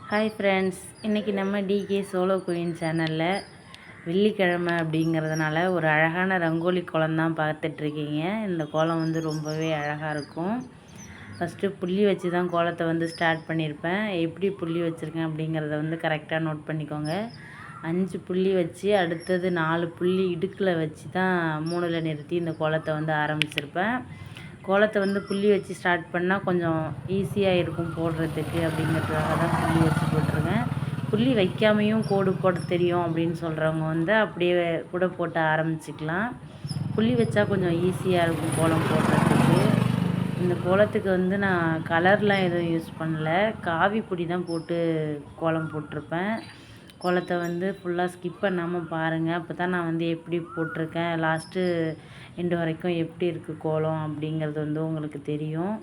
Hi friends, இன்றைக்கி நம்ம decay solo queen சேனலில் வெள்ளிக்கிழமை அப்படிங்கிறதுனால ஒரு அழகான ரங்கோலி கோலம் தான் பார்த்துட்ருக்கீங்க. இந்த கோலம் வந்து ரொம்பவே அழகாக இருக்கும். ஃபஸ்ட்டு புள்ளி வச்சு தான் கோலத்தை வந்து ஸ்டார்ட் பண்ணியிருப்பேன். எப்படி புள்ளி வச்சுருக்கேன் அப்படிங்கிறத வந்து கரெக்டாக நோட் பண்ணிக்கோங்க. 5 புள்ளி வச்சு அடுத்தது 4 புள்ளி இடுக்கில் வச்சு தான் 3ல் நிறுத்தி இந்த கோலத்தை வந்து ஆரம்பிச்சிருப்பேன். கோலத்தை வந்து புள்ளி வச்சு ஸ்டார்ட் பண்ணால் கொஞ்சம் ஈஸியாக இருக்கும் போடுறதுக்கு அப்படிங்கிறதுக்காக தான் புள்ளி வச்சு போட்டிருக்கேன். புள்ளி வைக்காமையும் கோடு போட தெரியும் அப்படின்னு சொல்கிறவங்க வந்து அப்படியே கூட போட்டு ஆரம்பிச்சிக்கலாம். புள்ளி வச்சா கொஞ்சம் ஈஸியாக இருக்கும் கோலம் போடுறதுக்கு. இந்த கோலத்துக்கு வந்து நான் கலர்லாம் எதுவும் யூஸ் பண்ணல, காவி பொடி தான் போட்டு கோலம் போட்டிருப்பேன். கோலத்தை வந்து ஃபுல்லாக ஸ்கிப் பண்ணாமல் பாருங்கள். அப்போ தான் நான் வந்து எப்படி போட்டிருக்கேன், லாஸ்ட்டு எண்டு வரைக்கும் எப்படி இருக்குது கோலம் அப்படிங்கிறது வந்து உங்களுக்கு தெரியும்.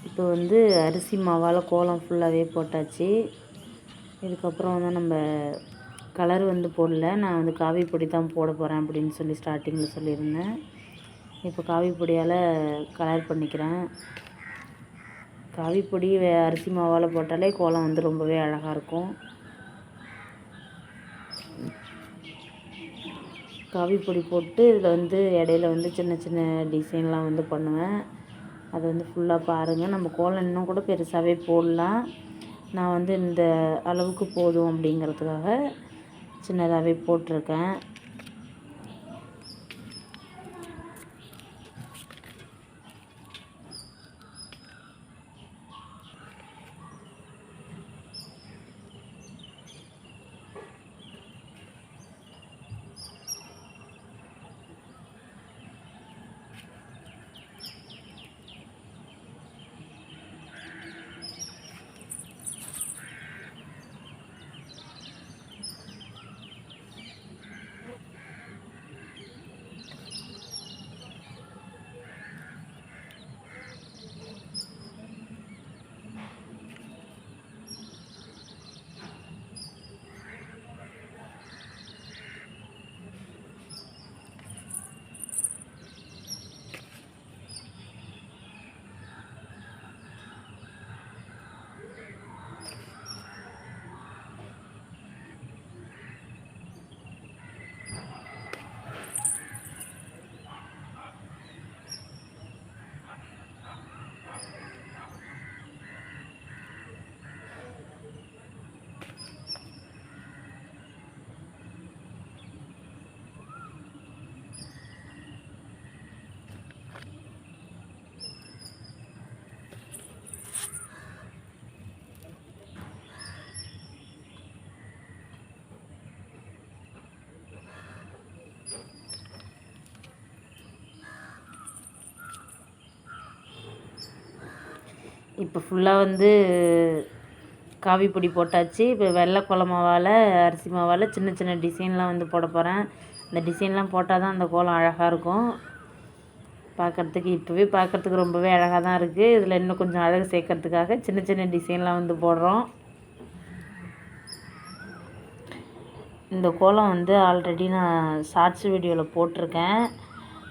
இப்போ வந்து அரிசி மாவால் கோலம் ஃபுல்லாகவே போட்டாச்சு. இதுக்கப்புறம் வந்து நம்ம கலர் வந்து போடல, நான் வந்து காவி பொடி தான் போட போகிறேன் அப்படின்னு சொல்லி ஸ்டார்டிங்கில் சொல்லியிருந்தேன். இப்போ காவி பொடியால் கலர் பண்ணிக்கிறேன். காவி பொடி அரிசி மாவால் போட்டாலே கோலம் வந்து ரொம்பவே அழகாக இருக்கும். காவி பொடி போட்டு இதில் வந்து இடையில வந்து சின்ன சின்ன டிசைன்லாம் வந்து பண்ணுவேன். அதை வந்து ஃபுல்லாக பாருங்கள். நம்ம கோலம் இன்னும் கூட பெருசாகவே போடலாம். நான் வந்து இந்த அளவுக்கு போதும் அப்படிங்கிறதுக்காக சின்னதாகவே போட்டிருக்கேன். இப்போ ஃபுல்லாக வந்து காவி பொடி போட்டாச்சு. இப்போ வெள்ளை கோல மாவால் அரிசி மாவால் சின்ன சின்ன டிசைன்லாம் வந்து போட போகிறேன். இந்த டிசைன்லாம் போட்டால் தான் அந்த கோலம் அழகாக இருக்கும் பார்க்குறதுக்கு. இப்போவே பார்க்குறதுக்கு ரொம்பவே அழகாக தான் இருக்குது. இதில் இன்னும் கொஞ்சம் அழகு சேர்க்கறதுக்காக சின்ன சின்ன டிசைன்லாம் வந்து போடுறோம். இந்த கோலம் வந்து ஆல்ரெடி நான் ஷார்ட்ஸ் வீடியோவில் போட்டிருக்கேன்.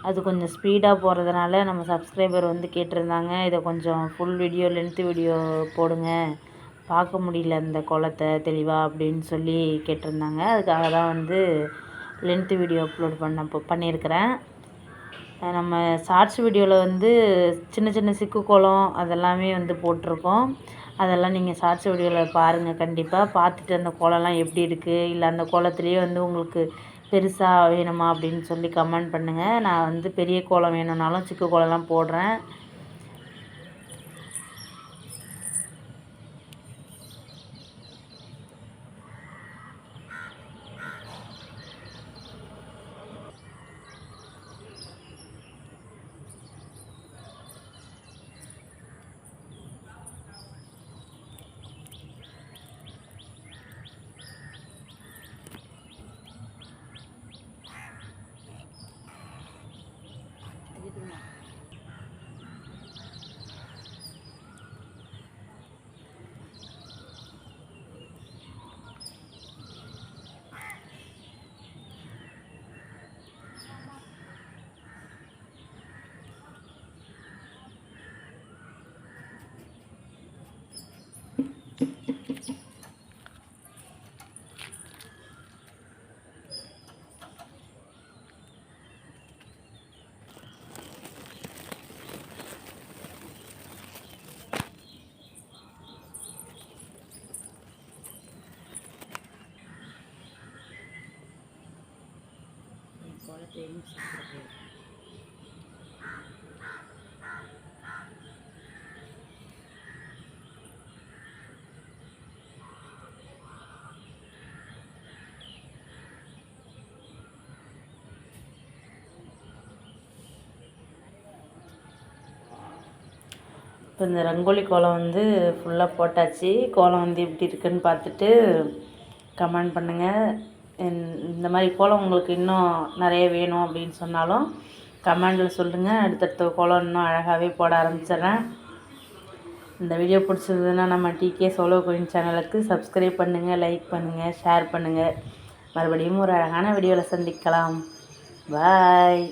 அது கொஞ்சம் ஸ்பீடாக போகிறதுனால நம்ம சப்ஸ்கிரைபர் வந்து கேட்டிருந்தாங்க, இதை கொஞ்சம் ஃபுல் வீடியோ லென்த்து வீடியோ போடுங்க, பார்க்க முடியல இந்த கோலத்தை தெளிவாக அப்படின்னு சொல்லி கேட்டிருந்தாங்க. அதுக்காக தான் வந்து லென்த்து வீடியோ அப்லோட் பண்ணியிருக்கிறேன். நம்ம ஷார்ட்ஸ் வீடியோவில் வந்து சின்ன சின்ன சிக்கு கோலம் அதெல்லாமே வந்து போட்டிருக்கோம். அதெல்லாம் நீங்கள் ஷார்ட்ஸ் வீடியோவில் பாருங்கள். கண்டிப்பாக பார்த்துட்டு அந்த கோலம்லாம் எப்படி இருக்குது, இல்லை அந்த கோலத்துலேயே வந்து உங்களுக்கு பெருசாக வேணுமா அப்படின்னு சொல்லி கமெண்ட் பண்ணுங்கள். நான் வந்து பெரிய கோலம் வேணும்னாலும் சிக்கு கோலம்லாம் போடுறேன். இப்போ இந்த ரங்கோலி கோலம் வந்து ஃபுல்லாக போட்டாச்சு. கோலம் வந்து எப்படி இருக்குன்னு பார்த்துட்டு கமெண்ட் பண்ணுங்கள். இந்த மாதிரி கோலம் உங்களுக்கு இன்னும் நிறைய வேணும் அப்படின்னு சொன்னாலும் கமெண்டில் சொல்லுங்கள். அடுத்தடுத்த கோலம் இன்னும் அழகாகவே போட ஆரம்பிச்சிடுறேன். இந்த வீடியோ பிடிச்சிருந்ததுன்னா நம்ம டிகே சோலோ குயின் சேனலுக்கு சப்ஸ்கிரைப் பண்ணுங்கள், லைக் பண்ணுங்கள், ஷேர் பண்ணுங்கள். மறுபடியும் ஒரு அழகான வீடியோவில் சந்திக்கலாம். பாய்.